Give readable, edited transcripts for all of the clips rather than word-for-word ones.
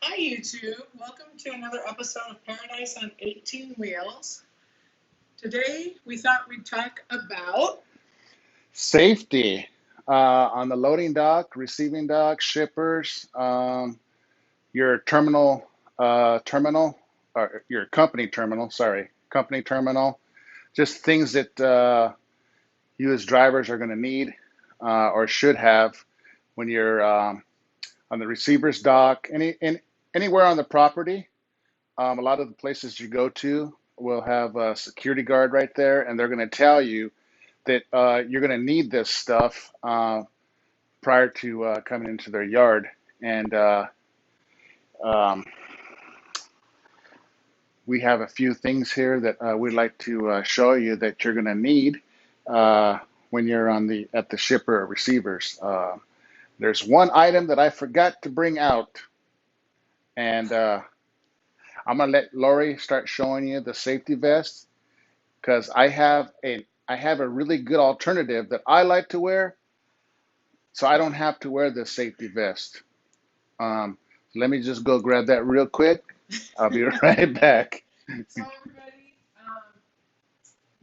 Hi YouTube, welcome to another episode of Paradise on 18 Wheels. Today we thought we'd talk about Safety on the loading dock, receiving dock, shippers, your terminal, or your company terminal, just things that you as drivers are going to need or should have when you're on the receiver's dock, anywhere on the property. A lot of the places you go to will have a security guard right there, and they're going to tell you that you're going to need this stuff prior to coming into their yard. And um, we have a few things here that we'd like to show you that you're going to need when you're at the shipper or receivers. There's one item that I forgot to bring out, and I'm gonna let Lori start showing you the safety vest because I have a really good alternative that I like to wear, so I don't have to wear the safety vest. Um, Let me just go grab that real quick. I'll be right back. so everybody,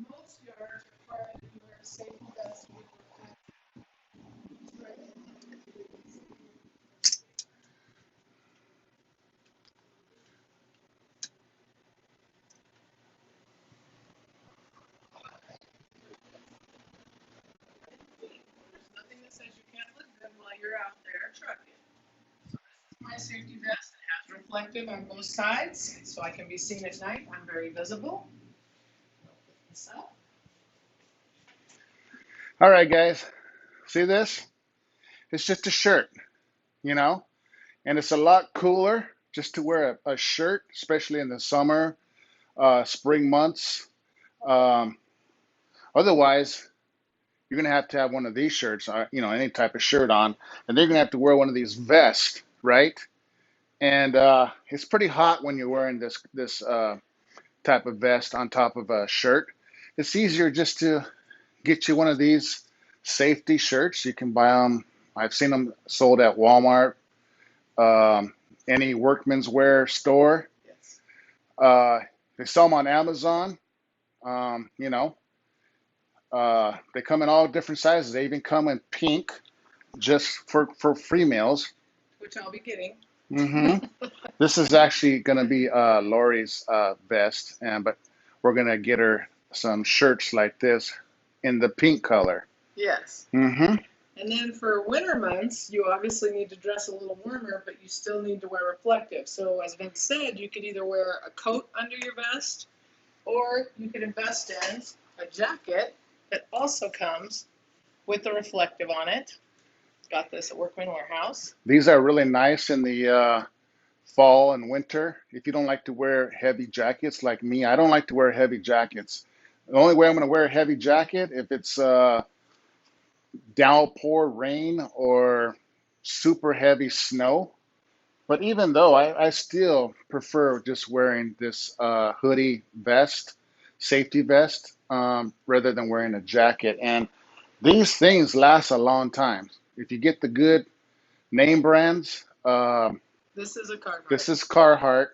most yards require that you wear a safety vest with There's nothing that says you can't look good while you're out there trucking. So this is my safety vest. It has reflective on both sides, so I can be seen at night. I'm very visible. Open this up. All right, guys, see this? It's just a shirt, you know, and it's a lot cooler just to wear a shirt, especially in the summer, spring months. Um, Otherwise, you're gonna have to have one of these shirts, any type of shirt on, and they're gonna have to wear one of these vests, right? And it's pretty hot when you're wearing this type of vest on top of a shirt. It's easier just to get you one of these safety shirts. You can buy them. I've seen them sold at Walmart, um, any workman's wear store. Yes. Uh, they sell them on Amazon. Um, you know, they come in all different sizes. They even come in pink, just for females. Which I'll be getting. hmm This is actually going to be Lori's vest, but we're going to get her some shirts like this in the pink color. Yes. hmm And then for winter months, you obviously need to dress a little warmer, but you still need to wear reflective. So as Vince said, you could either wear a coat under your vest, or you could invest in a jacket that also comes with the reflective on it. Got this at Workman Warehouse. These are really nice in the fall and winter. If you don't like to wear heavy jackets like me, I don't like to wear heavy jackets. The only way I'm going to wear a heavy jacket if it's downpour rain or super heavy snow. But even though I still prefer just wearing this hoodie vest, safety vest, rather than wearing a jacket. And these things last a long time. If you get the good name brands, This is a this Carhartt. is Carhartt.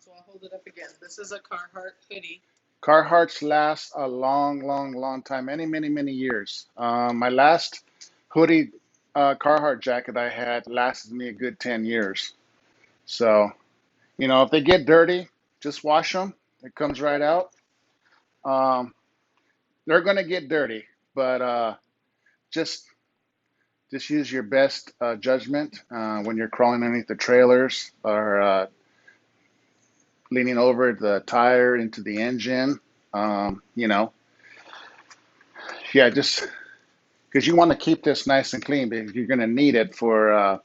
So I'll hold it up again. This is a Carhartt hoodie. Carhartts last a long, long, long time, many, many, many years. My last hoodie Carhartt jacket I had lasted me a good 10 years. So, if they get dirty, just wash them. It comes right out. Um, they're going to get dirty, but just just use your best judgment when you're crawling underneath the trailers or leaning over the tire into the engine. Um, you know, yeah, just because you want to keep this nice and clean, because you're going to need it for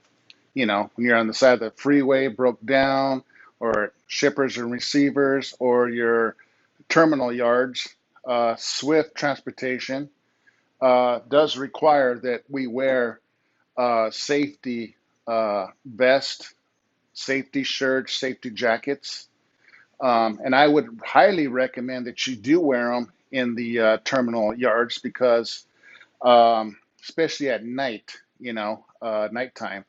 when you're on the side of the freeway, broke down, or shippers and receivers, or your terminal yards. Swift transportation does require that we wear safety vest, safety shirts, safety jackets. And I would highly recommend that you do wear them in the terminal yards because, especially at night, nighttime,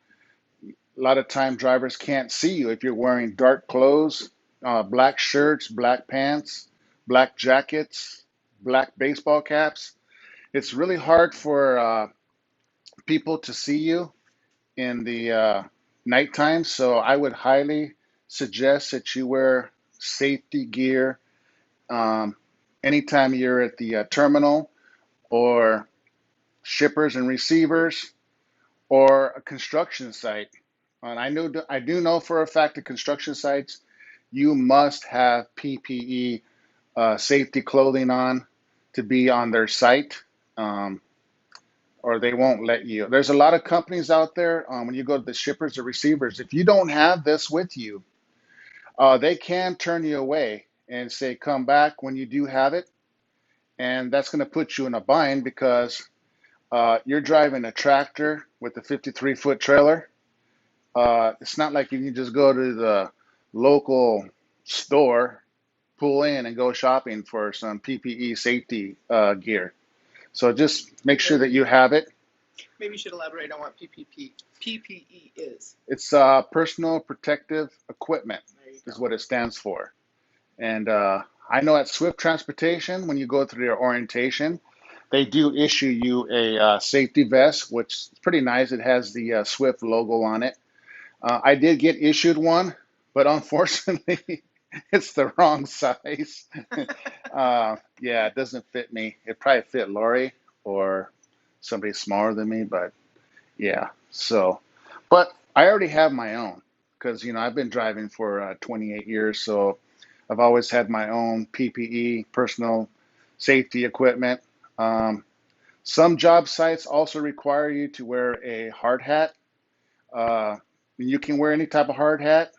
A lot of time drivers can't see you if you're wearing dark clothes, black shirts, black pants, black jackets, black baseball caps. It's really hard for people to see you in the nighttime. So I would highly suggest that you wear safety gear um, anytime you're at the terminal or shippers and receivers or a construction site. And I do know for a fact that construction sites, you must have PPE safety clothing on to be on their site, um, or they won't let you. There's a lot of companies out there. When you go to the shippers or receivers, if you don't have this with you, they can turn you away and say, "Come back when you do have it," and that's going to put you in a bind because you're driving a tractor with a 53-foot trailer. It's not like you can just go to the local store, pull in, and go shopping for some PPE safety gear. So just make sure that you have it. Maybe you should elaborate on what PPE is. It's personal protective equipment There you is go. what it stands for. And I know at Swift Transportation, when you go through their orientation, they do issue you a safety vest, which is pretty nice. It has the Swift logo on it. I did get issued one, but unfortunately, it's the wrong size. Yeah, it doesn't fit me. It probably fit Lori or somebody smaller than me, but yeah. So, but I already have my own because I've been driving for 28 years, so I've always had my own PPE, personal safety equipment. Um, some job sites also require you to wear a hard hat. Uh, you can wear any type of hard hat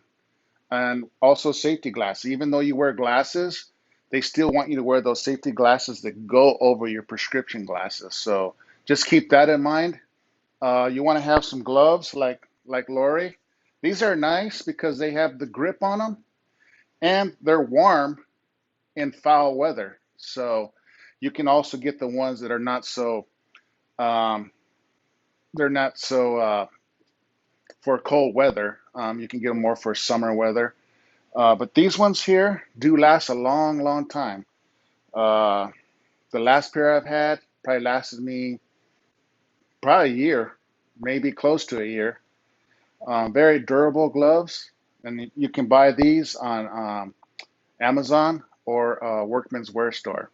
and also safety glasses. Even though you wear glasses, they still want you to wear those safety glasses that go over your prescription glasses. So just keep that in mind. You want to have some gloves like Lori. These are nice because they have the grip on them and they're warm in foul weather. So you can also get the ones that are not so um, they're not so for cold weather. You can get them more for summer weather. But these ones here do last a long, long time. Uh, the last pair I've had probably lasted me probably a year, maybe close to a year. Very durable gloves, and you can buy these on Amazon or Workman's Wear Store.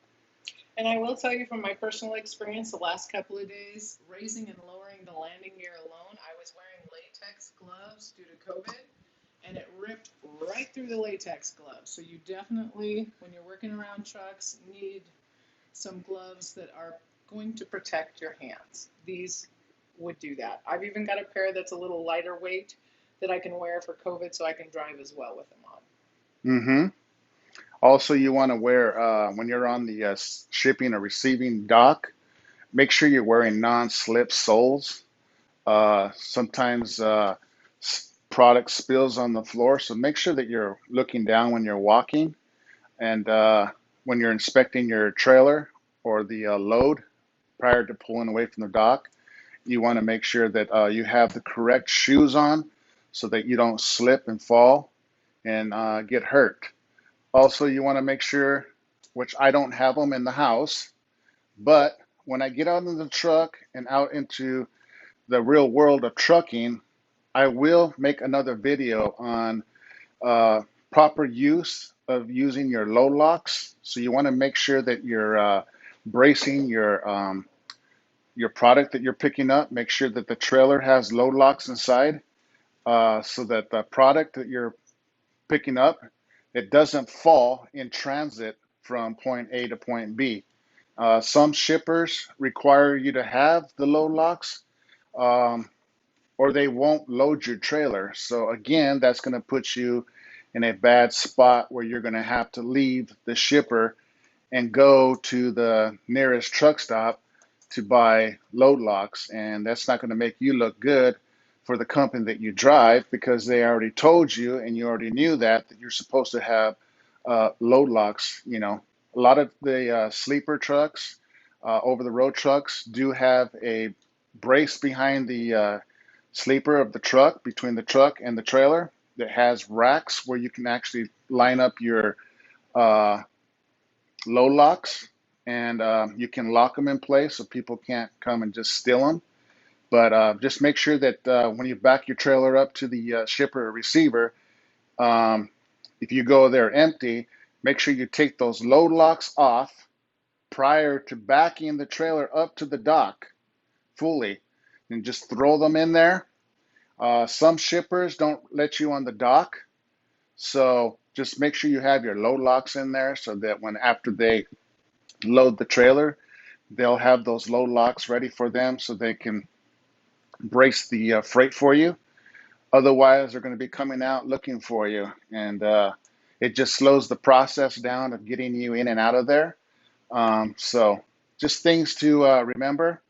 And I will tell you from my personal experience, the last couple of days, raising and lowering the landing gear alone, I was wearing latex gloves due to COVID, and it ripped right through the latex gloves. So you definitely, when you're working around trucks, need some gloves that are going to protect your hands. These would do that. I've even got a pair that's a little lighter weight that I can wear for COVID so I can drive as well with them on. hmm Also, you want to wear when you're on the shipping or receiving dock. Make sure you're wearing non-slip soles. Sometimes product spills on the floor, so make sure that you're looking down when you're walking and when you're inspecting your trailer or the load prior to pulling away from the dock. You want to make sure that you have the correct shoes on so that you don't slip and fall and get hurt. Also, you want to make sure, which I don't have them in the house, but when I get out of the truck and out into the real world of trucking, I will make another video on uh, proper use of using your load locks. So you want to make sure that you're bracing your product that you're picking up. Make sure that the trailer has load locks inside, so that the product that you're picking up, it doesn't fall in transit from point A to point B. Some shippers require you to have the load locks, um, or they won't load your trailer. So again, that's going to put you in a bad spot where you're going to have to leave the shipper and go to the nearest truck stop to buy load locks. And that's not going to make you look good for the company that you drive because they already told you and you already knew that you're supposed to have load locks. A lot of the sleeper trucks, over the road trucks do have a brace behind the sleeper of the truck, between the truck and the trailer, that has racks where you can actually line up your uh, load locks, and you can lock them in place so people can't come and just steal them. But just make sure that when you back your trailer up to the shipper or receiver, um, if you go there empty, make sure you take those load locks off prior to backing the trailer up to the dock fully, and just throw them in there. Some shippers don't let you on the dock, so just make sure you have your load locks in there so that when after they load the trailer, they'll have those load locks ready for them so they can brace the freight for you. Otherwise, they're going to be coming out looking for you, and it just slows the process down of getting you in and out of there. So, just things to remember.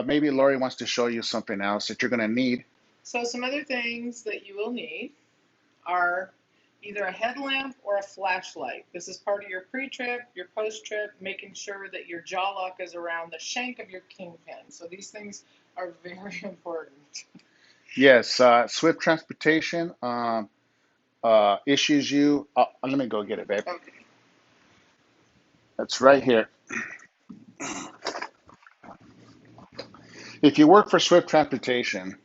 Maybe Lori wants to show you something else that you're going to need. So some other things that you will need are either a headlamp or a flashlight. This is part of your pre-trip, your post-trip, making sure that your jaw lock is around the shank of your kingpin. So these things are very important. Yes, Swift Transportation issues you. Let me go get it, babe. Okay. It's right here. If you work for Swift Transportation,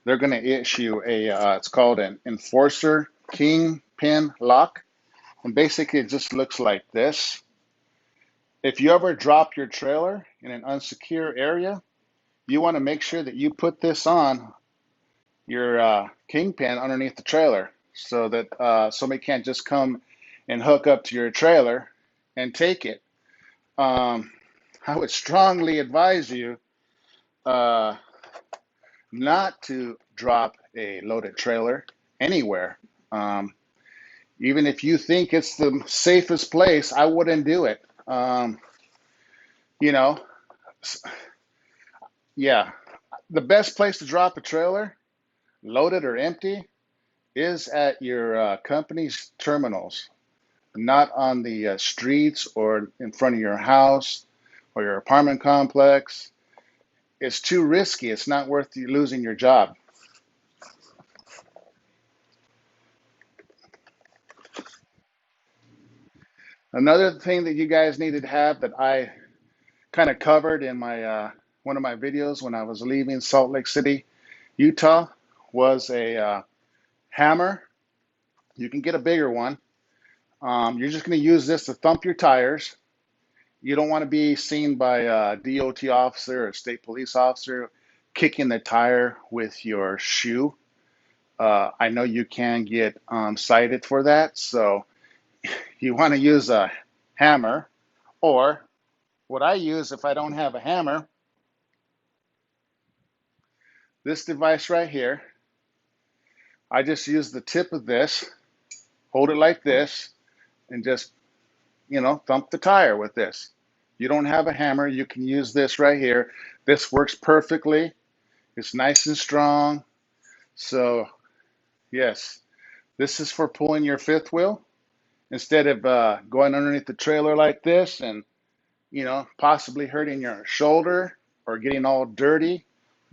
they're going to issue a, it's called an Enforcer Kingpin Lock. And basically, it just looks like this. If you ever drop your trailer in an unsecure area, you want to make sure that you put this on your kingpin underneath the trailer so that somebody can't just come and hook up to your trailer and take it. Um, I would strongly advise you uh, not to drop a loaded trailer anywhere. Um, Even if you think it's the safest place, I wouldn't do it. You know, yeah, the best place to drop a trailer, loaded or empty, is at your company's terminals, not on the streets or in front of your house or your apartment complex. It's too risky. It's not worth you losing your job. Another thing that you guys needed to have that I kind of covered in my one of my videos when I was leaving Salt Lake City, Utah, was a hammer. You can get a bigger one. You're just going to use this to thump your tires. You don't want to be seen by a DOT officer or state police officer kicking the tire with your shoe. I know you can get cited for that, so you want to use a hammer, or what I use if I don't have a hammer, this device right here. I just use the tip of this, hold it like this, and just, thump the tire with this. You don't have a hammer, you can use this right here. This works perfectly. It's nice and strong. So, yes, this is for pulling your fifth wheel instead of going underneath the trailer like this and, possibly hurting your shoulder or getting all dirty,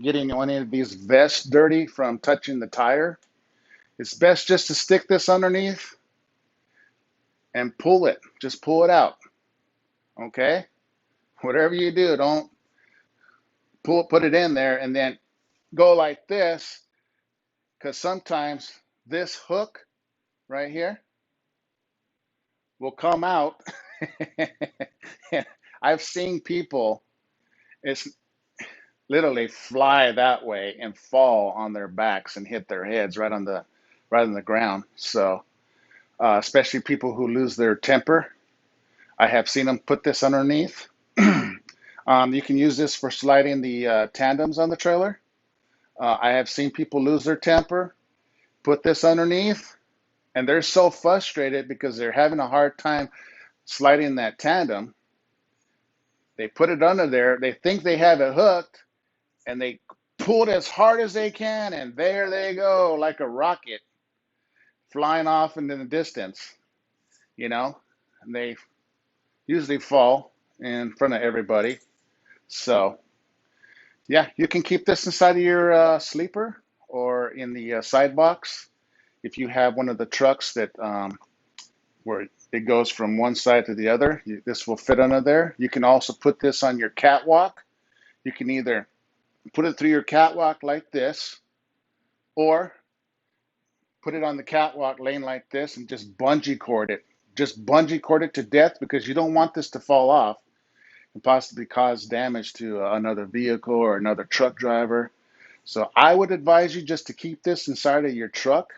getting one of these vests dirty from touching the tire. It's best just to stick this underneath and pull it. Just pull it out. Okay? Whatever you do, don't put it in there and then go like this, because sometimes this hook right here will come out. I've seen people, it's literally fly that way and fall on their backs and hit their heads right on the ground. So especially people who lose their temper, I have seen them put this underneath. You can use this for sliding the tandems on the trailer. I have seen people lose their temper, put this underneath, and they're so frustrated because they're having a hard time sliding that tandem. They put it under there, they think they have it hooked, and they pull it as hard as they can, and there they go, like a rocket flying off into the distance, and they usually fall in front of everybody. So Yeah, you can keep this inside of your sleeper or in the side box. If you have one of the trucks that where it goes from one side to the other, this will fit under there. You can also put this on your catwalk. You can either put it through your catwalk like this, or put it on the catwalk laying like this and just bungee cord it. Just bungee cord it to death because you don't want this to fall off and possibly cause damage to another vehicle or another truck driver. So I would advise you just to keep this inside of your truck.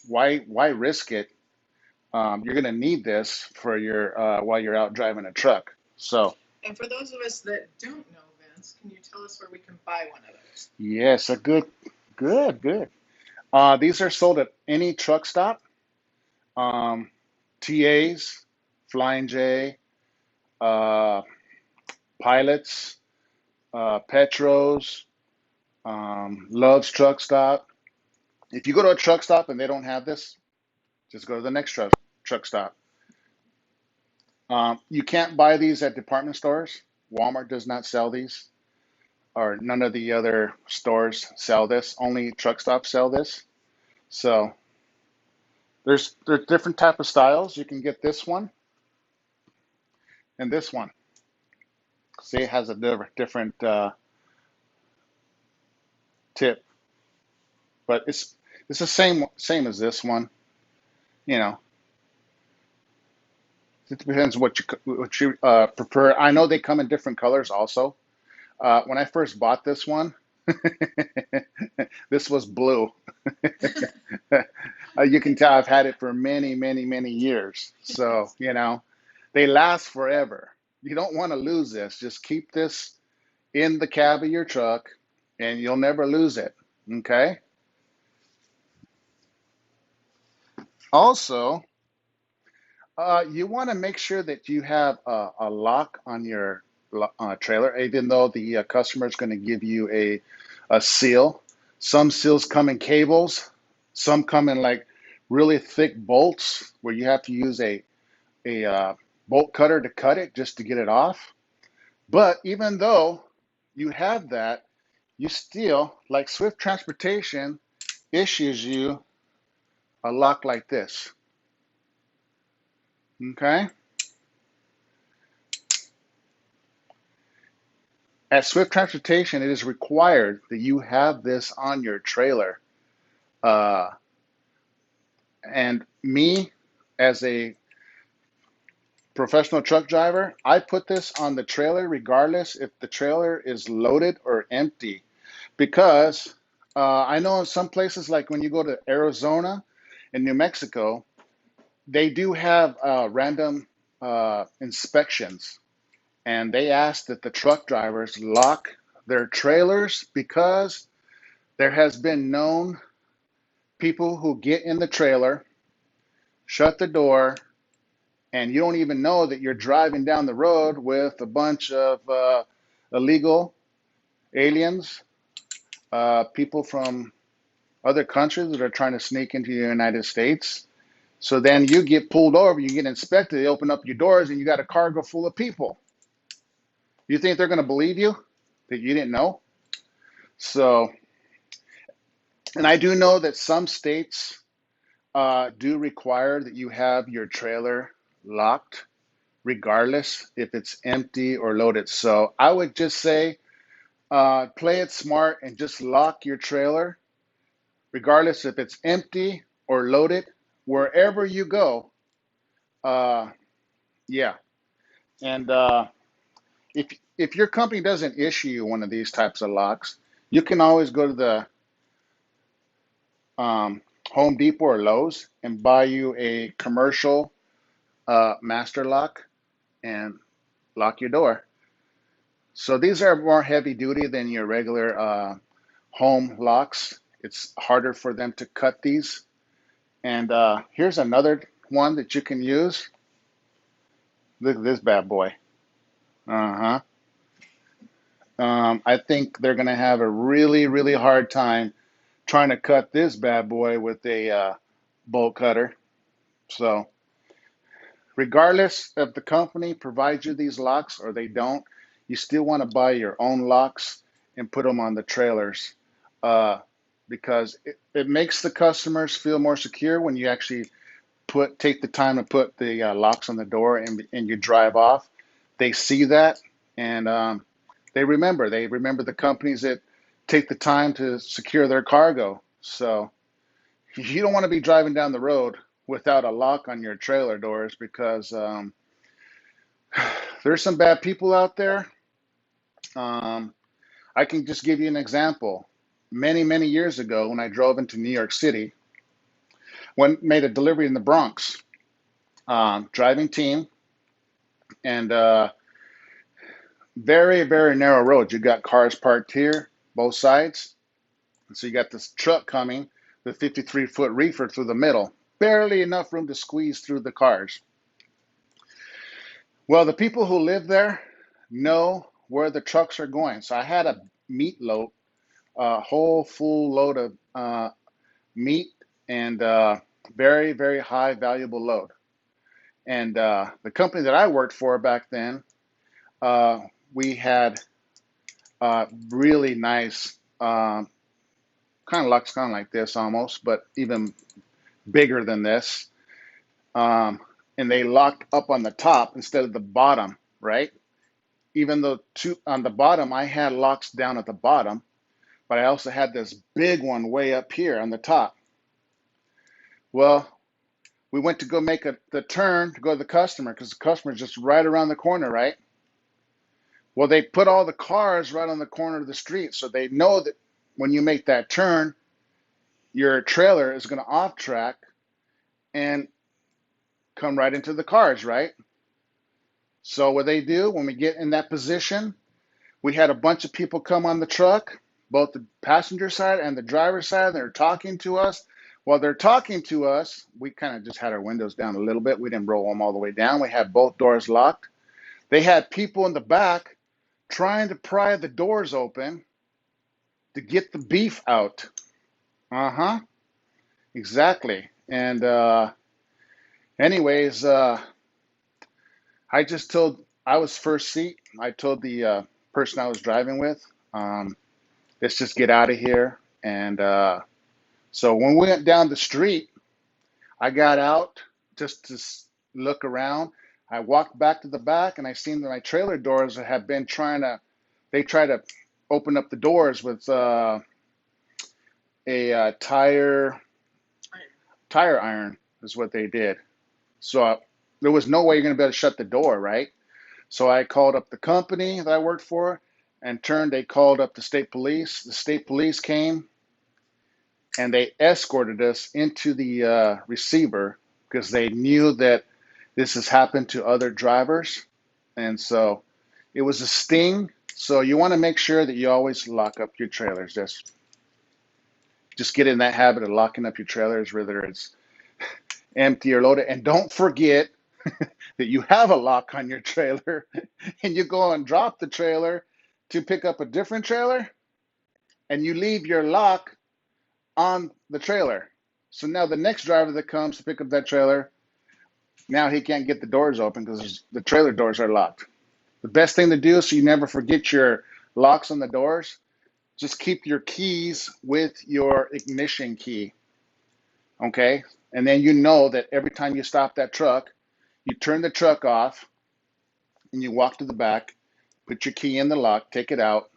Why risk it? You're going to need this for your while you're out driving a truck. So And for those of us that don't know, Vince, can you tell us where we can buy one of those? yes, a good. These are sold at any truck stop. Um, TAs, Flying J, uh, Pilots, Petros, Love's Truck Stop. If you go to a truck stop and they don't have this, just go to the next truck stop. You can't buy these at department stores. Walmart does not sell these, or none of the other stores sell this. Only truck stops sell this. So there's different type of styles. You can get this one and this one. See, it has a different tip, but it's the same as this one. You know, it depends what you prefer. I know they come in different colors also. When I first bought this one, this was blue. You can tell I've had it for many years. So, they last forever. You don't want to lose this. Just keep this in the cab of your truck and you'll never lose it. Okay? Also, you want to make sure that you have a lock on your trailer, even though the customer is going to give you a seal. Some seals come in cables, some come in like really thick bolts where you have to use a bolt cutter to cut it just to get it off. But even though you have that, you still, like Swift Transportation, issues you a lock like this. Okay? At Swift Transportation, it is required that you have this on your trailer. Uh, and me, as a professional truck driver, I put this on the trailer regardless if the trailer is loaded or empty. Because I know in some places, like when you go to Arizona and New Mexico, they do have random inspections. And they ask that the truck drivers lock their trailers because there has been known people who get in the trailer, shut the door, and you don't even know that you're driving down the road with a bunch of illegal aliens, people from other countries that are trying to sneak into the United States. So then you get pulled over, you get inspected, they open up your doors, and you got a cargo full of people. You think they're going to believe you that you didn't know? So, and I do know that some states do require that you have your trailer locked, regardless if it's empty or loaded. So I would just say play it smart and just lock your trailer, regardless if it's empty or loaded, wherever you go. Uh, yeah, and if your company doesn't issue you one of these types of locks, you can always go to the Home Depot or Lowe's and buy you a commercial master lock and lock your door. So these are more heavy duty than your regular home locks. It's harder for them to cut these. And here's another one that you can use. Look at this bad boy. Uh-huh. I think they're going to have a really hard time trying to cut this bad boy with a bolt cutter. So regardless if the company provides you these locks or they don't, you still want to buy your own locks and put them on the trailers, uh, because it makes the customers feel more secure when you actually take the time to put the locks on the door and you drive off. They see that, and they remember the companies that take the time to secure their cargo. So you don't want to be driving down the road without a lock on your trailer doors, because there's some bad people out there. Um, I can just give you an example. Many, many years ago, when I drove into New York City, made a delivery in the Bronx, driving team, and very, very narrow road. You got cars parked here, both sides. And so you got this truck coming, the 53-foot reefer through the middle. Barely enough room to squeeze through the cars. Well, the people who live there know where the trucks are going. So I had a meat load, a whole full load of meat, and very, very high valuable load. And the company that I worked for back then, uh, we had really nice, kind of looks kind of like this almost, but even bigger than this. And they locked up on the top instead of the bottom, right? Even though on the bottom, I had locks down at the bottom, but I also had this big one way up here on the top. Well, we went to go make the turn to go to the customer, because the customer is just right around the corner, right? Well, they put all the cars right on the corner of the street, so they know that when you make that turn, your trailer is going to off track and come right into the cars, right? So what they do when we get in that position, we had a bunch of people come on the truck, both the passenger side and the driver's side. They're talking to us. While they're talking to us, we kind of just had our windows down a little bit. We didn't roll them all the way down. We had both doors locked. They had people in the back trying to pry the doors open to get the beef out. Uh-huh, exactly. And anyways, I was first seat. I told the person I was driving with, um, let's just get out of here. And so when we went down the street, I got out just to look around. I walked back to the back, and I seen that my trailer doors had been they tried to open up the doors with a tire iron is what they did. So there was no way you're going to be able to shut the door, right? So I called up the company that I worked for, and they called up the state police. The state police came, and they escorted us into the receiver, because they knew that this has happened to other drivers. And so it was a sting. So you want to make sure that you always lock up your trailers. Just get in that habit of locking up your trailers, whether it's empty or loaded. And don't forget that you have a lock on your trailer, and you go and drop the trailer to pick up a different trailer, and you leave your lock on the trailer. So now the next driver that comes to pick up that trailer, now he can't get the doors open because the trailer doors are locked. The best thing to do, so you never forget your locks on the doors, just keep your keys with your ignition key. Okay? And then you know that every time you stop that truck, you turn the truck off and you walk to the back, put your key in the lock, take it out,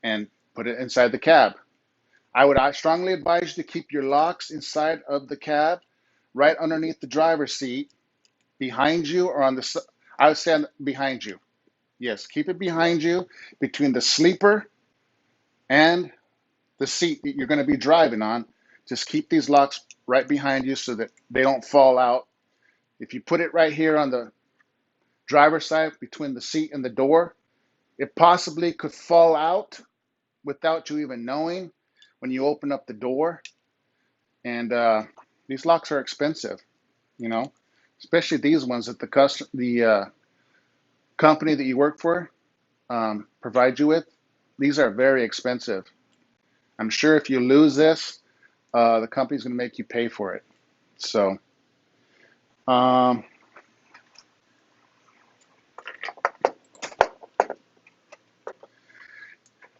and put it inside the cab. I strongly advise you to keep your locks inside of the cab, right underneath the driver's seat, behind you, or I would say behind you. Yes, keep it behind you, between the sleeper and the seat that you're going to be driving on. Just keep these locks right behind you so that they don't fall out. If you put it right here on the driver's side between the seat and the door, it possibly could fall out without you even knowing when you open up the door. And these locks are expensive, you know, especially these ones that the company that you work for provide you with. These are very expensive. I'm sure if you lose this, the company's going to make you pay for it. So, um,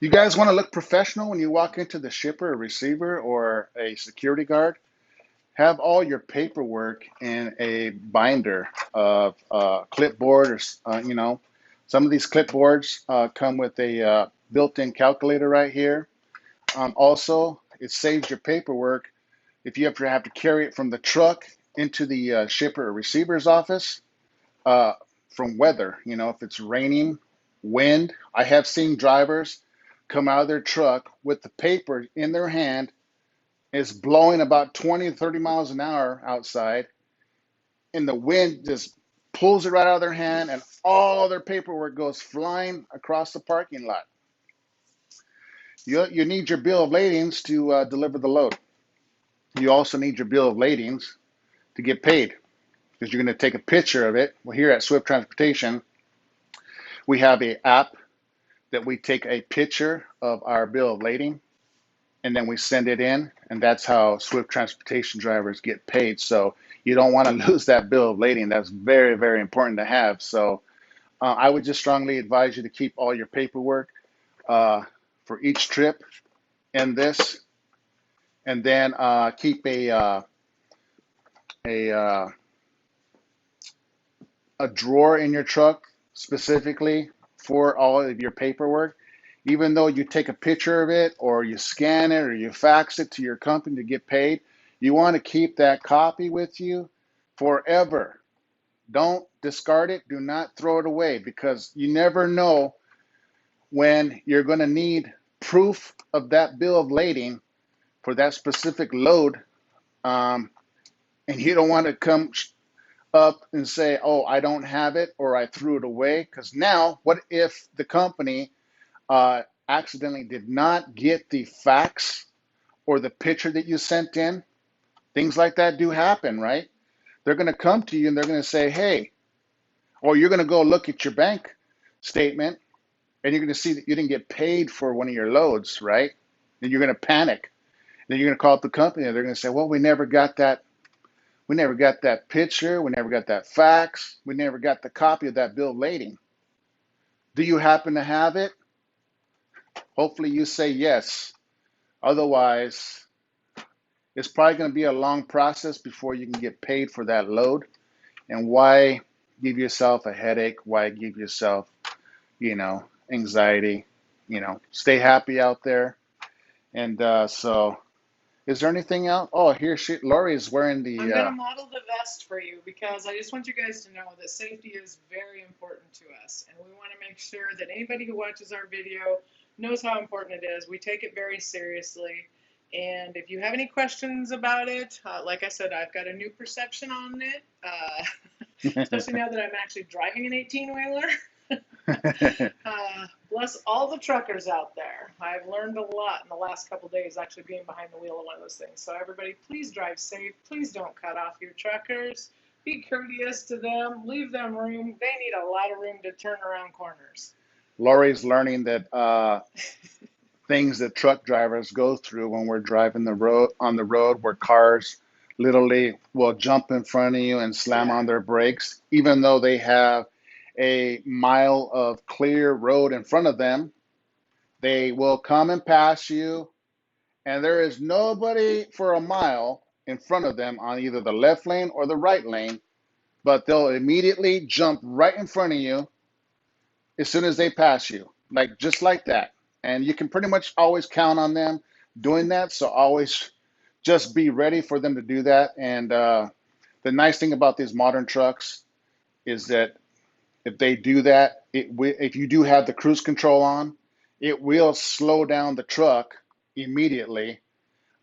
You guys want to look professional when you walk into the shipper, a receiver, or a security guard? Have all your paperwork in a binder of clipboard, or some of these clipboards come with a built-in calculator right here. Also, it saves your paperwork if you ever have to carry it from the truck into the shipper or receiver's office uh, from weather. If it's raining, wind. I have seen drivers come out of their truck with the paper in their hand. It's blowing about 20 to 30 miles an hour outside, and the wind just pulls it right out of their hand, and all their paperwork goes flying across the parking lot. You need your bill of ladings to deliver the load. You also need your bill of ladings to get paid because you're going to take a picture of it. Well, here at Swift Transportation, we have an app that we take a picture of our bill of lading and then we send it in, and that's how Swift Transportation drivers get paid. So you don't want to lose that bill of lading. That's very, very important to have. So I would just strongly advise you to keep all your paperwork uh, for each trip in this, and then keep a uh, a drawer in your truck specifically for all of your paperwork. Even though you take a picture of it or you scan it or you fax it to your company to get paid, you want to keep that copy with you forever. Don't discard it. Do not throw it away because you never know when you're going to need proof of that bill of lading for that specific load. Um, and you don't want to come up and say, oh, I don't have it or I threw it away. Because now, what if the company accidentally did not get the fax or the picture that you sent in? Things like that do happen, right? They're going to come to you and they're going to say, hey, or you're going to go look at your bank statement and you're going to see that you didn't get paid for one of your loads, right? And you're going to panic. Then you're going to call up the company and they're going to say, well, we never got that. We never got that picture. We never got that fax. We never got the copy of that bill of lading. Do you happen to have it? Hopefully you say yes. Otherwise, it's probably going to be a long process before you can get paid for that load. And why give yourself a headache? Why give yourself, anxiety? Stay happy out there. And so, is there anything else? Oh, here Lori is wearing I'm the. going to model the vest for you because I just want you guys to know that safety is very important to us. And we want to make sure that anybody who watches our video knows how important it is. We take it very seriously. And if you have any questions about it, like I said, I've got a new perception on it, especially now that I'm actually driving an 18-wheeler. Bless all the truckers out there. I've learned a lot in the last couple days actually being behind the wheel of one of those things. So everybody, please drive safe. Please don't cut off your truckers. Be courteous to them. Leave them room. They need a lot of room to turn around corners. Lori's learning that things that truck drivers go through when we're driving the road where cars literally will jump in front of you and slam on their brakes, even though they have a mile of clear road in front of them. They will come and pass you, and there is nobody for a mile in front of them on either the left lane or the right lane, but they'll immediately jump right in front of you as soon as they pass you, like just like that. And you can pretty much always count on them doing that. So always just be ready for them to do that. And the nice thing about these modern trucks is that if they do that, if you do have the cruise control on, it will slow down the truck immediately.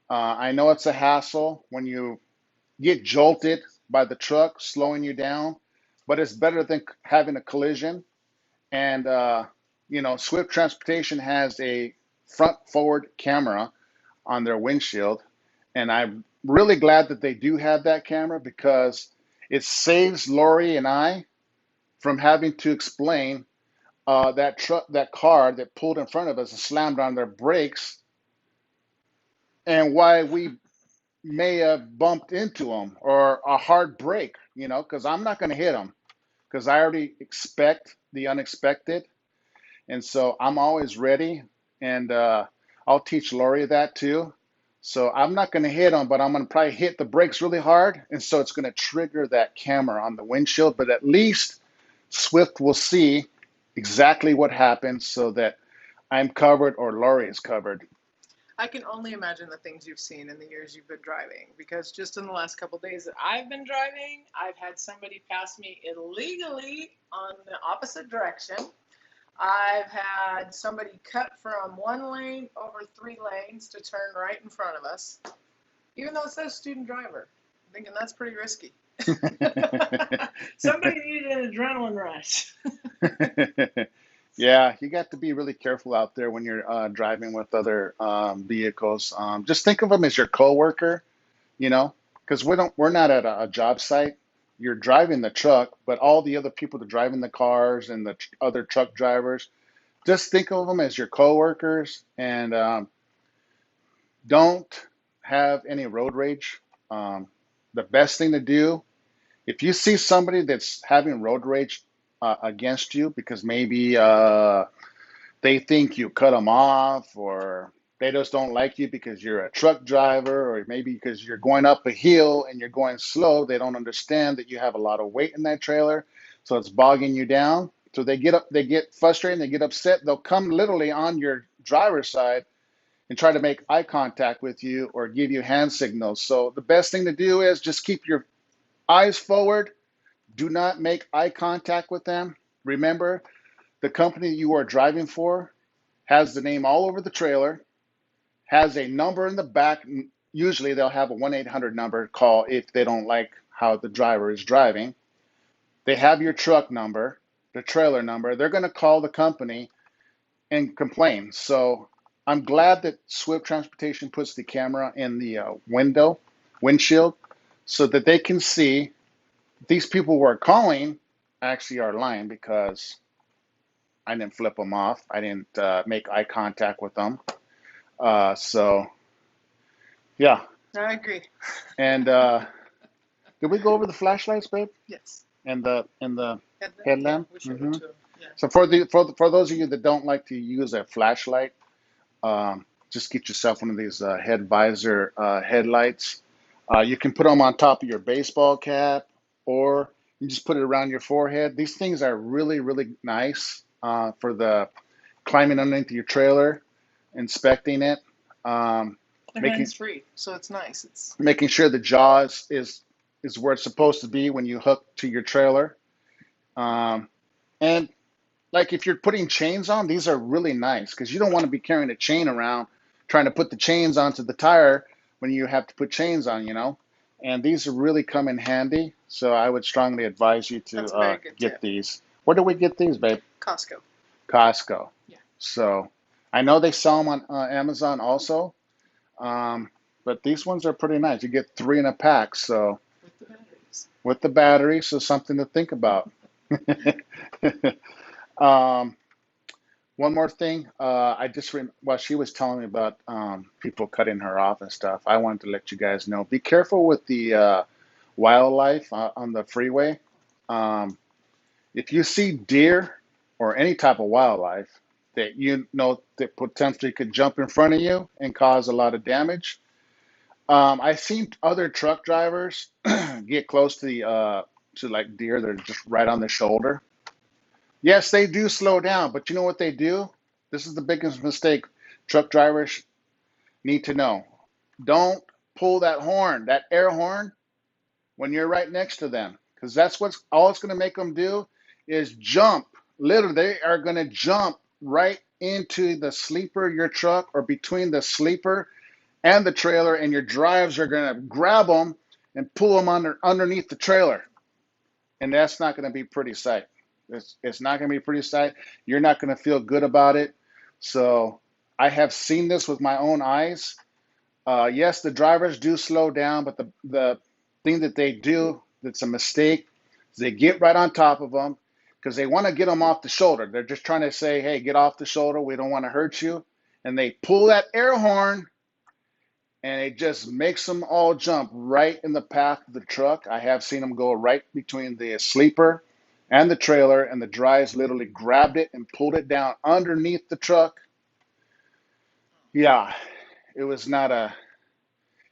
I know it's a hassle when you get jolted by the truck slowing you down, but it's better than having a collision. And Swift Transportation has a front forward camera on their windshield, and I'm really glad that they do have that camera because it saves Lori and I from having to explain that car that pulled in front of us and slammed on their brakes, and why we may have bumped into them or a hard brake, because I'm not going to hit them because I already expect the unexpected. And so I'm always ready and I'll teach Lori that too. So I'm not going to hit them, but I'm going to probably hit the brakes really hard, and so it's going to trigger that camera on the windshield. But at least Swift will see exactly what happened, so that I'm covered or Lori is covered. I can only imagine the things you've seen in the years you've been driving, because just in the last couple of days that I've been driving, I've had somebody pass me illegally on the opposite direction. I've had somebody cut from one lane over 3 lanes to turn right in front of us, even though it says student driver. I'm thinking that's pretty risky. Somebody needed an adrenaline rush. Yeah, you got to be really careful out there when you're driving with other vehicles. Just think of them as your coworker, you know, because we're not at a job site. You're driving the truck, but all the other people that are driving the cars and the other truck drivers, just think of them as your coworkers, and don't have any road rage. Um, the best thing to do, if you see somebody that's having road rage against you because maybe they think you cut them off, or they just don't like you because you're a truck driver, or maybe because you're going up a hill and you're going slow, they don't understand that you have a lot of weight in that trailer, so it's bogging you down. So they get frustrated, they get upset, they'll come literally on your driver's side and try to make eye contact with you or give you hand signals. So the best thing to do is just keep your eyes forward. Do not make eye contact with them. Remember, the company you are driving for has the name all over the trailer, has a number in the back. Usually they'll have a 1-800 number call if they don't like how the driver is driving. They have your truck number, the trailer number. They're going to call the company and complain. So I'm glad that Swift Transportation puts the camera in the windshield, so that they can see these people who are calling actually are lying, because I didn't flip them off. I didn't make eye contact with them. So yeah. I agree. And did we go over the flashlights, babe? Yes. And the Headlamp? Yeah, headlamp? we showed it to him. Yeah. So for those of you that don't like to use a flashlight, just get yourself one of these head visor headlights. You can put them on top of your baseball cap, or you just put it around your forehead. These things are really, really nice for the climbing underneath your trailer, inspecting it, um, They're making hands free, so it's nice. It's making sure the jaws is where it's supposed to be when you hook to your trailer. Um, and like if you're putting chains on, these are really nice, because you don't want to be carrying a chain around trying to put the chains onto the tire when you have to put chains on, you know. And these really come in handy. So I would strongly advise you that's to a very good get tip. these. Where do we get these, babe? Costco. Costco. Yeah. So I know they sell them on Amazon also, but these ones are pretty nice. You get three in a pack, so With the batteries. with the battery, so something to think about. um, One more thing, while she was telling me about people cutting her off and stuff, I wanted to let you guys know, be careful with the wildlife on the freeway. Um, if you see deer or any type of wildlife that you know that potentially could jump in front of you and cause a lot of damage, I've seen other truck drivers get close to the to like deer that are just right on the shoulder. Yes, they do slow down, but you know what they do? This is the biggest mistake truck drivers need to know. Don't pull that horn, that air horn, when you're right next to them, because that's what's all it's going to make them do is jump. Literally, they are going to jump right into the sleeper, your truck, or between the sleeper and the trailer, and your drives are going to grab them and pull them underneath the trailer, and that's not going to be pretty sight. It's not going to be pretty sight. You're not going to feel good about it. So I have seen this with my own eyes. Yes, the drivers do slow down, but the thing that they do that's a mistake is they get right on top of them because they want to get them off the shoulder. They're just trying to say, hey, get off the shoulder. We don't want to hurt you. And they pull that air horn, and it just makes them all jump right in the path of the truck. I have seen them go right between the sleeper and the trailer, and the drives literally grabbed it and pulled it down underneath the truck. Yeah, it was not a,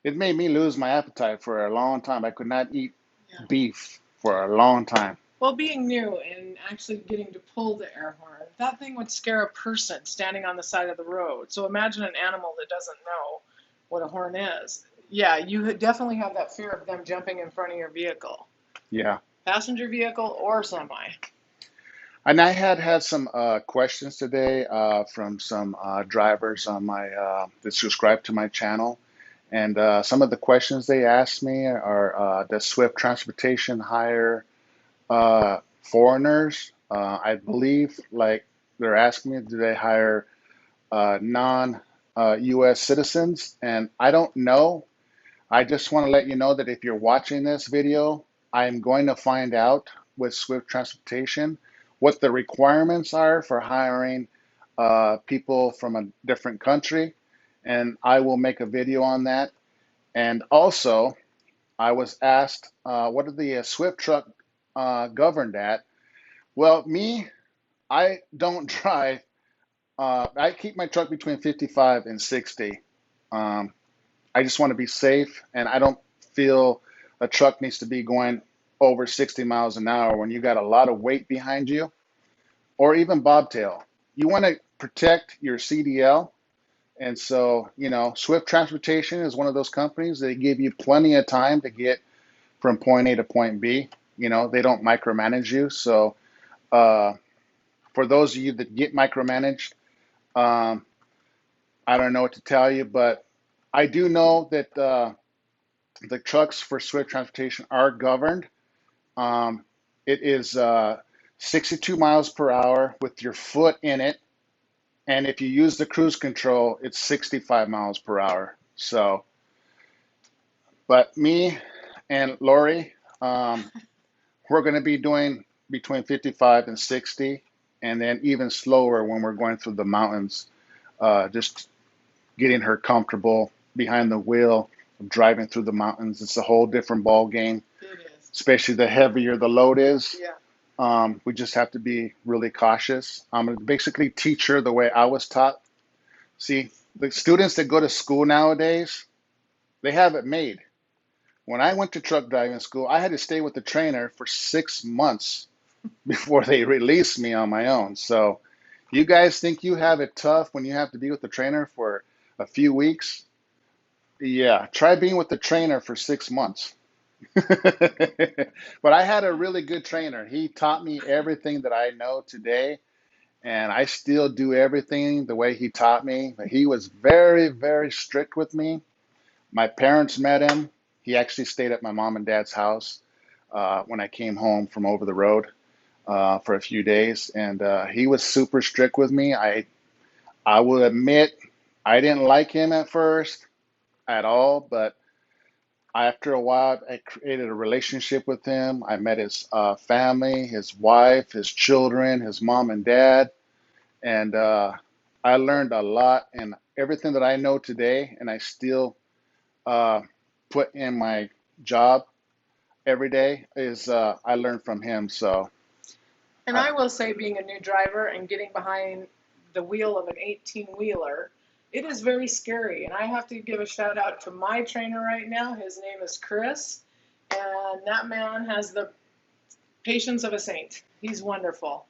it made me lose my appetite for a long time. I could not eat Yeah. beef for a long time. Well, being new and actually getting to pull the air horn, that thing would scare a person standing on the side of the road. So imagine an animal that doesn't know what a horn is. Yeah, you definitely have that fear of them jumping in front of your vehicle, Yeah. passenger vehicle or semi. And I had some questions today from some drivers on my that subscribe to my channel, and some of the questions they asked me are: Does Swift Transportation hire foreigners? I believe, like they're asking me, do they hire non U.S. citizens? And I don't know. I just want to let you know that if you're watching this video, I'm going to find out with Swift Transportation what the requirements are for hiring people from a different country, and I will make a video on that. And also, I was asked, what are the Swift truck governed at? Well, me, I don't drive. I keep my truck between 55 and 60. Um, I just want to be safe, and I don't feel a truck needs to be going over 60 miles an hour when you got a lot of weight behind you, or even bobtail. You want to protect your CDL, and so Swift Transportation is one of those companies. They give you plenty of time to get from point A to point B. They don't micromanage you. So uh, for those of you that get micromanaged, um, I don't know what to tell you, but I do know that the trucks for Swift Transportation are governed. Um, it is 62 miles per hour with your foot in it. And if you use the cruise control, it's 65 miles per hour. So, but me and Lori, we're going to be doing between 55 and 60, and then even slower when we're going through the mountains, just getting her comfortable behind the wheel, driving through the mountains. It's a whole different ball game, It is. especially the heavier the load is. Yeah. We just have to be really cautious. I'm going to basically teach her the way I was taught. See, the students that go to school nowadays, they have it made. When I went to truck driving school, I had to stay with the trainer for 6 months before they released me on my own. So, you guys think you have it tough when you have to be with the trainer for a few weeks? Yeah, try being with the trainer for 6 months. But I had a really good trainer. He taught me everything that I know today, and I still do everything the way he taught me. But he was very, very strict with me. My parents met him. He actually stayed at my mom and dad's house when I came home from over the road for a few days, and he was super strict with me. I will admit I didn't like him at first at all, but after a while, I created a relationship with him. I met his family, his wife, his children, his mom and dad, and I learned a lot. And everything that I know today, and I still uh, put in my job every day, is I learned from him. So, And uh, I will say, being a new driver and getting behind the wheel of an 18-wheeler, it is very scary. And I have to give a shout out to my trainer right now. His name is Chris, and that man has the patience of a saint. He's wonderful.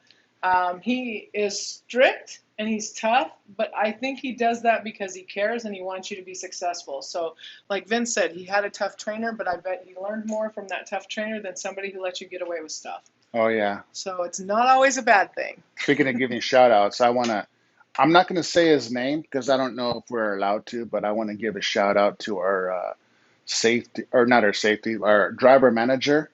He is strict and he's tough, but I think he does that because he cares and he wants you to be successful. So, like Vince said, he had a tough trainer, but I bet he learned more from that tough trainer than somebody who lets you get away with stuff. oh yeah. So it's not always a bad thing. Speaking of giving shout outs, I'm not going to say his name because I don't know if we're allowed to, but I want to give a shout out to our safety, or not our safety, our driver manager.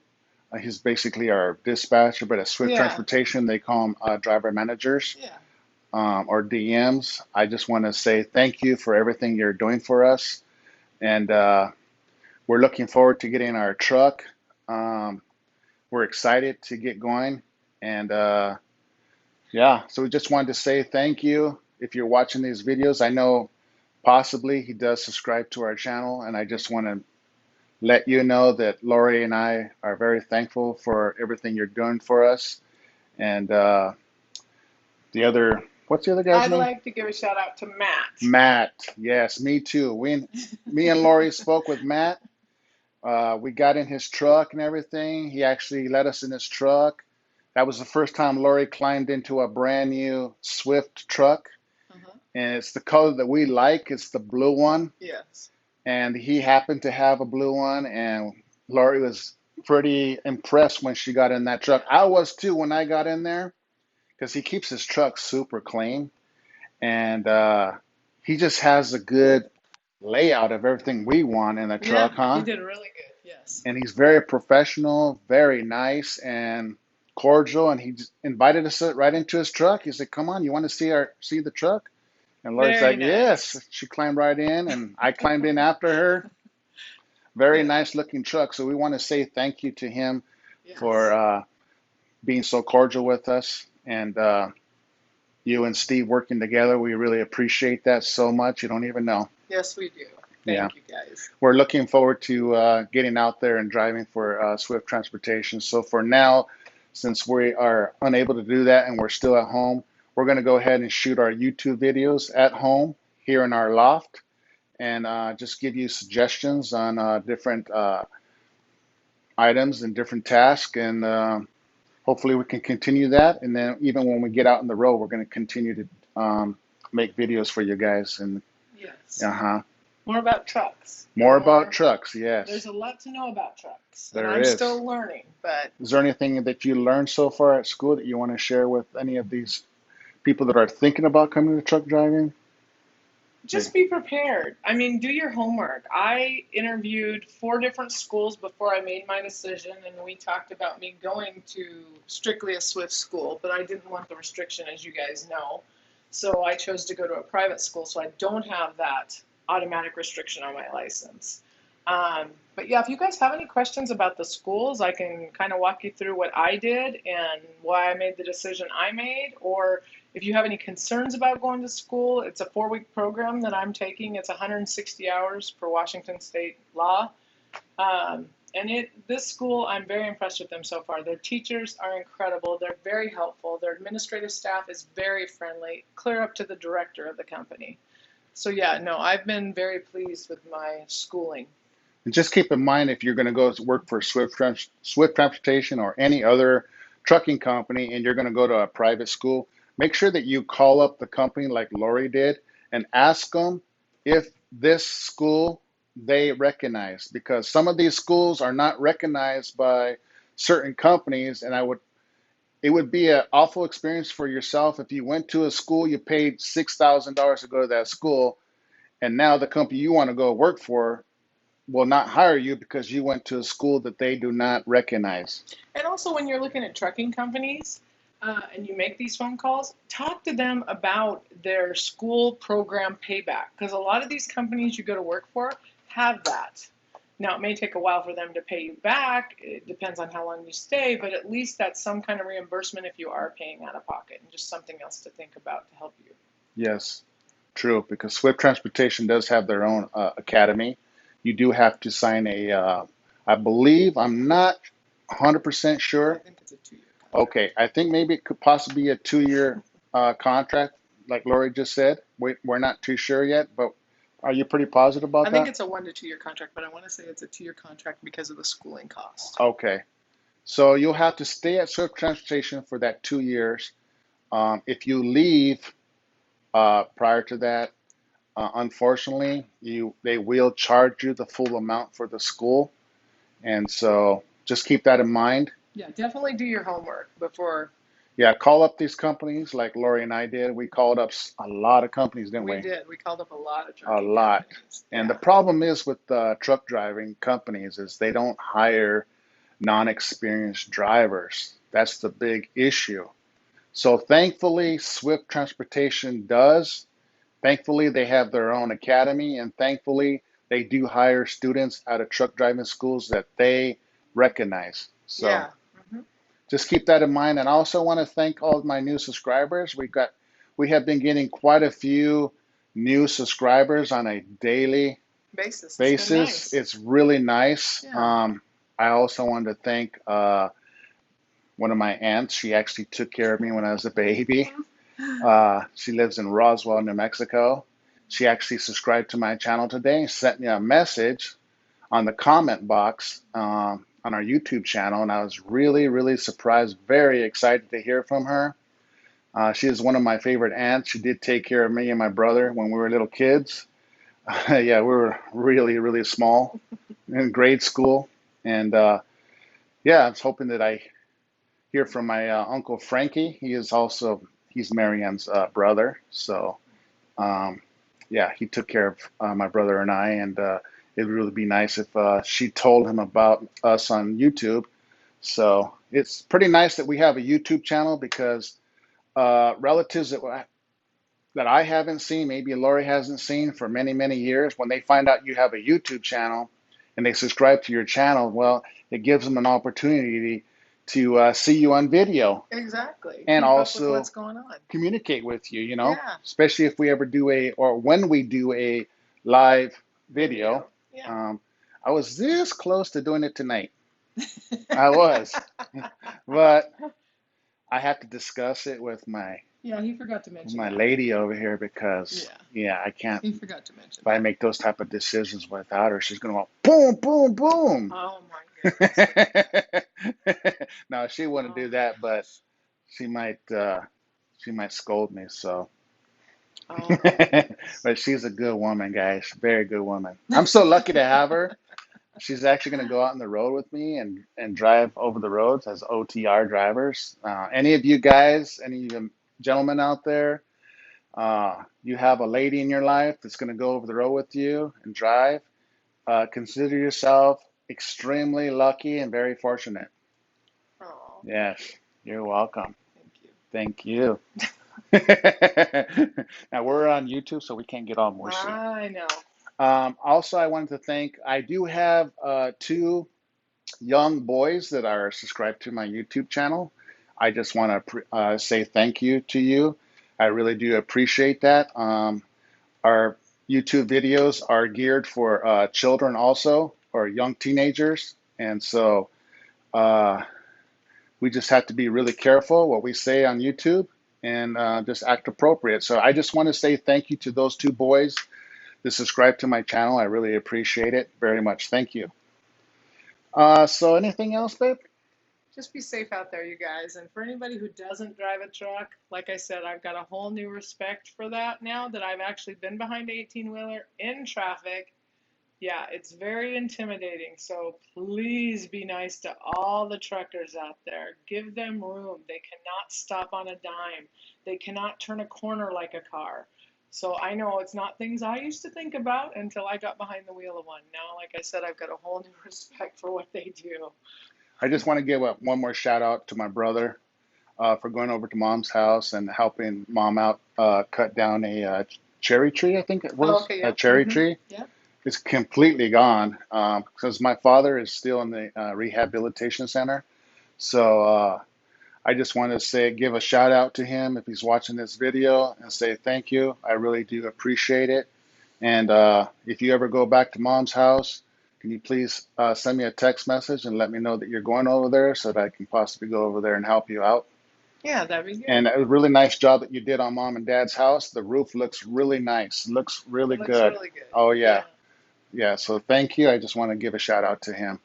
He's basically our dispatcher, but at Swift Yeah, Transportation, they call them driver managers yeah. or DMs. I just want to say thank you for everything you're doing for us. And we're looking forward to getting our truck. Um, we're excited to get going. And yeah, so we just wanted to say thank you. If you're watching these videos, I know possibly he does subscribe to our channel, and I just want to let you know that Lori and I are very thankful for everything you're doing for us. And the other What's the other guy's I'd name? like to give a shout out to Matt. Matt. Yes, me too. Me and Lori spoke with Matt. We got in his truck and everything. He actually let us in his truck. That was the first time Lori climbed into a brand new Swift truck, Uh-huh. and it's the color that we like. It's the blue one, Yes. and he happened to have a blue one, and Lori was pretty impressed when she got in that truck. I was too when I got in there because he keeps his truck super clean, and he just has a good layout of everything we want in a Yeah, truck, he huh? did really good. Yes. And he's very professional, very nice and cordial. And he just invited us right into his truck. He said, "Come on, you want to see the truck?" And Lori's Very like, "Yes." nice. She climbed right in, and I climbed in after her. Very Yeah. nice looking truck. So we want to say thank you to him for Yes. being so cordial with us, and you and Steve working together. We really appreciate that so much. You don't even know. Yes, we do. Yeah. Thank you, guys. We're looking forward to getting out there and driving for Swift Transportation. So for now, since we are unable to do that and we're still at home, we're going to go ahead and shoot our YouTube videos at home here in our loft and just give you suggestions on different items and different tasks. And hopefully we can continue that. And then even when we get out on the road, we're going to continue to make videos for you guys. And Yes. uh-huh. More about trucks. More about trucks, yes. There's a lot to know about trucks, and There I'm is. still learning. But Is there anything that you learned so far at school that you want to share with any of these people that are thinking about coming to truck driving? just be prepared. I mean, do your homework. I interviewed 4 different schools before I made my decision, and we talked about me going to strictly a Swift school, but I didn't want the restriction, as you guys know. So I chose to go to a private school, so I don't have that automatic restriction on my license. But yeah, if you guys have any questions about the schools, I can kind of walk you through what I did and why I made the decision I made, or if you have any concerns about going to school, it's a 4-week program that I'm taking. It's 160 hours for Washington State law. And this school, I'm very impressed with them so far. Their teachers are incredible. They're very helpful. Their administrative staff is very friendly, clear up to the director of the company. So yeah, no, I've been very pleased with my schooling. And just keep in mind if you're going to go work for Swift Transportation or any other trucking company and you're going to go to a private school, make sure that you call up the company like Lori did and ask them if this school they recognize, because some of these schools are not recognized by certain companies. And it would be an awful experience for yourself if you went to a school, you paid $6,000 to go to that school, and now the company you want to go work for will not hire you because you went to a school that they do not recognize. And also, when you're looking at trucking companies and you make these phone calls, talk to them about their school program payback, because a lot of these companies you go to work for have that. Now, it may take a while for them to pay you back. It depends on how long you stay, but at least that's some kind of reimbursement if you are paying out of pocket, and just something else to think about to help you. Yes, true, because Swift Transportation does have their own academy. You do have to sign I believe, I'm not 100% I sure. think it's a 2-year contract. Okay, I think maybe it could possibly be a 2-year contract, like Lori just said. We're not too sure yet, but are you pretty positive about I think that? it's a 1 to 2 year contract, but I want to say it's a 2-year contract because of the schooling cost. Okay, so you'll have to stay at Swift Transportation for that 2 years. If you leave prior to that, unfortunately, they will charge you the full amount for the school, and so just keep that in mind. Yeah, definitely do your homework before. Yeah, call up these companies like Lori and I did. We called up a lot of companies, didn't We we? did. We called up a lot of A trucking lot. companies. And the Yeah. problem is with truck driving companies is they don't hire non-experienced drivers. That's the big issue. So thankfully, Swift Transportation does. Thankfully, they have their own academy, and thankfully, they do hire students out of truck driving schools that they recognize. So Yeah. just keep that in mind. And I also want to thank all of my new subscribers. We have been getting quite a few new subscribers on a daily Basis. It's been basis. nice. It's really nice. Yeah. I also wanted to thank one of my aunts. She actually took care of me when I was a baby. She lives in Roswell, New Mexico. She actually subscribed to my channel today and sent me a message on the comment box on our YouTube channel, and I was really, really surprised, very excited to hear from her. She is one of my favorite aunts. She did take care of me and my brother when we were little kids. Yeah, we were really, really small in grade school, and yeah, I was hoping that I hear from my uncle Frankie. He's Marianne's brother, so um, yeah, he took care of my brother and I, and it would really be nice if she told him about us on YouTube. So it's pretty nice that we have a YouTube channel because relatives that I haven't seen, maybe Lori hasn't seen for many, many years, when they find out you have a YouTube channel and they subscribe to your channel, well, it gives them an opportunity to see you on video Exactly. and Keep up with also what's going on. communicate with you, Yeah. especially if we ever do or when we do a live video. Video. Yeah. Um, I was this close to doing it tonight. I was, but I have to discuss it with Yeah, he forgot to mention my that. lady over here because, Yeah, yeah, I can't. he forgot to mention If I that. make those type of decisions without her, she's gonna go boom, boom, boom. Oh my goodness. No, she wouldn't Oh do my that, but gosh. she might. She might scold me. So, Oh my goodness. but she's a good woman, guys. Very good woman. I'm so lucky to have her. She's actually going to go out on the road with me and drive over the roads as OTR drivers. Any of you guys, any of you gentlemen out there, you have a lady in your life that's going to go over the road with you and drive, consider yourself extremely lucky and very fortunate. Oh, Yes, you're welcome. thank you. Thank you. Now we're on YouTube, so we can't get all mushy. I know. Also, I wanted to I do have two young boys that are subscribed to my YouTube channel. I just want to say thank you to you. I really do appreciate that. Our YouTube videos are geared for children also, or young teenagers. And so uh, we just have to be really careful what we say on YouTube and just act appropriate. So I just want to say thank you to those two boys that subscribe to my channel. I really appreciate it very much. Thank you. So anything else, babe? Just be safe out there, you guys. And for anybody who doesn't drive a truck, like I said, I've got a whole new respect for that now that I've actually been behind an 18-wheeler in traffic. Yeah, it's very intimidating. So please be nice to all the truckers out there. Give them room. They cannot stop on a dime. They cannot turn a corner like a car. So I know it's not things I used to think about until I got behind the wheel of one. Now, like I said, I've got a whole new respect for what they do. I just want to give one more shout out to my brother for going over to mom's house and helping mom out cut down a cherry tree, I think it Oh, was, okay, a yeah. cherry tree. Yeah. It's completely gone because my father is still in the rehabilitation center. So I just want to give a shout out to him if he's watching this video and say thank you. I really do appreciate it. And if you ever go back to mom's house, can you please send me a text message and let me know that you're going over there so that I can possibly go over there and help you out? Yeah, that'd be good. And a really nice job that you did on mom and dad's house. The roof looks really nice, looks really It looks good. really good. Oh, Yeah. yeah. Yeah. So thank you. I just want to give a shout out to him.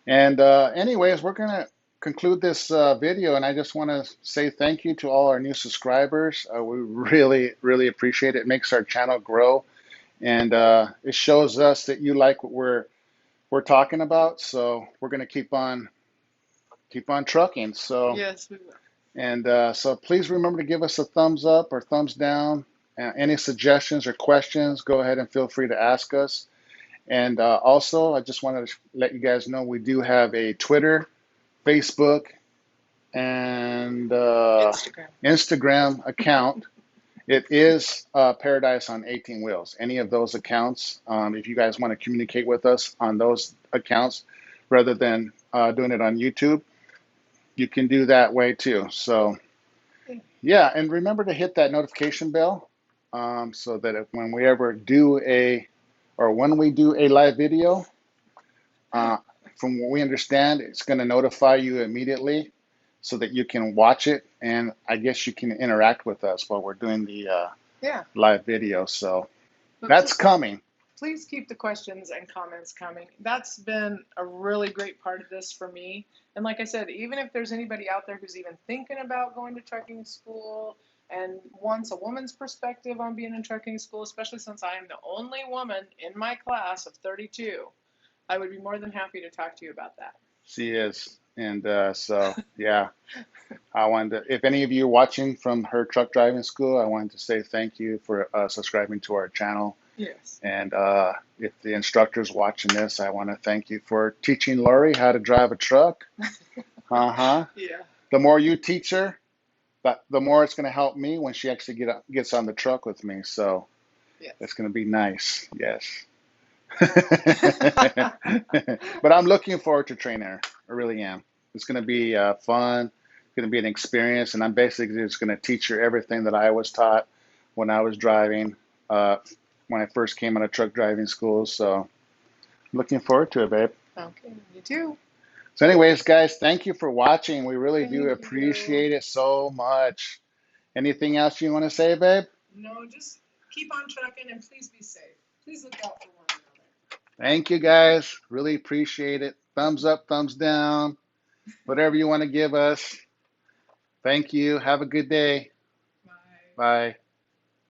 And anyways, we're going to conclude this video. And I just want to say thank you to all our new subscribers. We really, really appreciate it. It makes our channel grow. And it shows us that you like what we're talking about. So we're going to keep on trucking. So Yes, we will. and so please remember to give us a thumbs up or thumbs down. Any suggestions or questions, go ahead and feel free to ask us. And also, I just wanted to let you guys know we do have a Twitter, Facebook, and Instagram. Instagram account. It is Paradise on 18 Wheels. Any of those accounts, if you guys want to communicate with us on those accounts rather than doing it on YouTube, you can do that way too. So, yeah, and remember to hit that notification bell so that when we ever do when we do a live video, uh, from what we understand, it's going to notify you immediately. so that you can watch it, and I guess you can interact with us while we're doing the Yeah, live video. So but that's coming. please keep the questions and comments coming. That's been a really great part of this for me. And like I said, even if there's anybody out there who's even thinking about going to trucking school and wants a woman's perspective on being in trucking school, especially since I am the only woman in my class of 32, I would be more than happy to talk to you about that. She is. And so, yeah, I wanted to, if any of you are watching from her truck driving school, I wanted to say thank you for subscribing to our channel. Yes. And if the instructor's watching this, I want to thank you for teaching Lori how to drive a truck. Uh-huh. Yeah. The more you teach her, the more it's going to help me when she actually gets on the truck with me. So Yes. it's going to be nice. Yes. But I'm looking forward to training her. I really am. It's going to be fun. It's going to be an experience, and I'm basically just going to teach her everything that I was taught when I was driving, when I first came out of truck driving school. So I'm looking forward to it, babe. Okay, me too. So anyways, guys, thank you for watching. We really do Thank you. appreciate it so much. Anything else you want to say, babe? No, just keep on trucking and please be safe. Please look out for one another. Thank you, guys. Really appreciate it. Thumbs up, thumbs down, whatever you want to give us. Thank you. Have a good day. Bye. Bye.